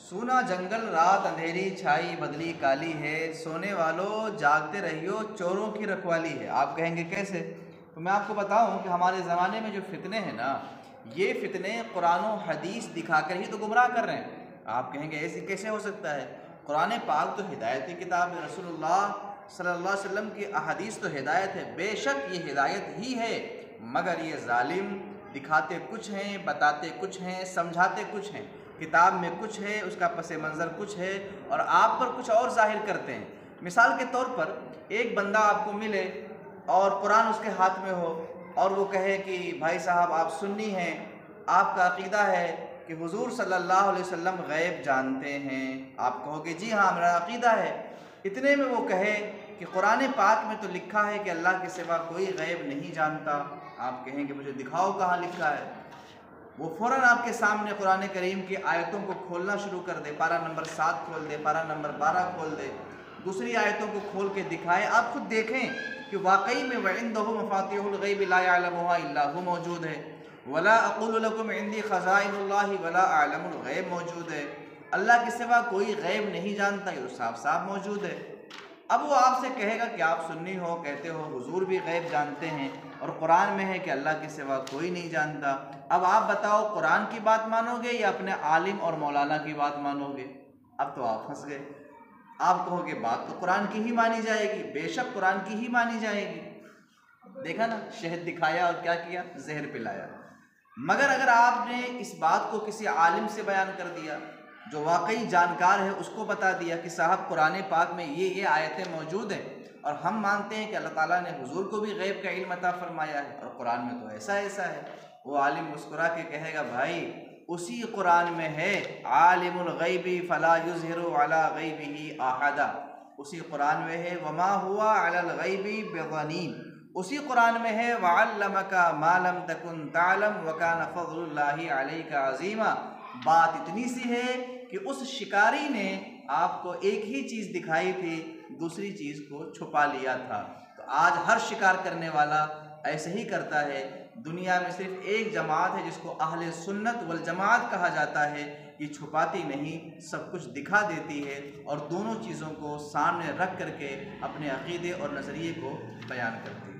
सूना जंगल रात अंधेरी छाई बदली काली है, सोने वालों जागते रहियो चोरों की रखवाली है। आप कहेंगे कैसे? तो मैं आपको बताऊं कि हमारे ज़माने में जो फितने हैं ना, ये फितने कुरान और हदीस दिखाकर ही तो गुमराह कर रहे हैं। आप कहेंगे ऐसे कैसे हो सकता है? कुरान पाक तो हिदायत की किताब है, रसूलुल्लाह सल्लल्लाहु अलैहि वसल्लम की अहदीस तो हिदायत है। बेशक ये हिदायत ही है, मगर ये जालिम दिखाते कुछ हैं, बताते कुछ हैं, समझाते कुछ हैं। किताब में कुछ है, उसका पस मंज़र कुछ है और आप पर कुछ और जाहिर करते हैं। मिसाल के तौर पर एक बंदा आपको मिले और कुरान उसके हाथ में हो और वो कहे कि भाई साहब आप सुन्नी हैं, आपका अक़ीदा है कि हुज़ूर सल्लल्लाहु अलैहि वसल्लम गैब जानते हैं। आप कहोगे जी हाँ मेरा अक़ीदा है। इतने में वो कहे कि कुरान पाक में तो लिखा है कि अल्लाह के सिवा कोई गैब नहीं जानता। आप कहेंगे मुझे दिखाओ कहाँ लिखा है। वो फ़ौरन आपके सामने कुरान करीम की आयतों को खोलना शुरू कर दे, पारा नंबर 7 खोल दे, पारा नंबर 12 खोल दे, दूसरी आयतों को खोल के दिखाए। आप खुद देखें कि वाकई में वइंदहु मफ़ातिहुल गैब ला यअलमुहा इल्ला हु मौजूद है। वला अक़ूलु लकुम इंदी ख़ज़ाइनुल्लाहि वला अअलमुल गैब मौजूद है। अल्लाह के सिवा कोई गैब नहीं जानता, ये तो साफ साफ मौजूद है। अब वो आपसे कहेगा कि आप सुन्नी हो, कहते हो हुजूर भी गैब जानते हैं और कुरान में है कि अल्लाह के सिवा कोई नहीं जानता। अब आप बताओ कुरान की बात मानोगे या अपने आलिम और मौलाना की बात मानोगे? अब तो आप फंस गए। आप कहोगे बात तो कुरान की ही मानी जाएगी, बेशक कुरान की ही मानी जाएगी। देखा ना, शहद दिखाया और क्या किया, जहर पिलाया। मगर अगर आपने इस बात को किसी आलिम से बयान कर दिया जो वाकई जानकार है, उसको बता दिया कि साहब कुरान पाक में ये आयतें मौजूद हैं और हम मानते हैं कि अल्लाह ताला ने हुजूर को भी गैब का इल्म अता फरमाया है और कुरान में तो ऐसा ऐसा है, वो आलिम मुस्कुरा के कहेगा भाई उसी कुरान में है आलिमुल गैबी फला युज़हिरु अला गैबिही अहदा। उसी कुरान में है वमा हुआ अलल गैबी बिज़नीन। उसी कुरान में है वअल्लमका मा लम तकुन तअलम व कान फ़ज़लुल्लाहि अलैका अज़ीमा। बात इतनी सी है कि उस शिकारी ने आपको एक ही चीज़ दिखाई थी, दूसरी चीज़ को छुपा लिया था। तो आज हर शिकार करने वाला ऐसे ही करता है। दुनिया में सिर्फ एक जमात है जिसको अहले सुन्नत वल जमात कहा जाता है। ये छुपाती नहीं, सब कुछ दिखा देती है और दोनों चीज़ों को सामने रख करके अपने अक़ीदे और नज़रिए को बयान करती है।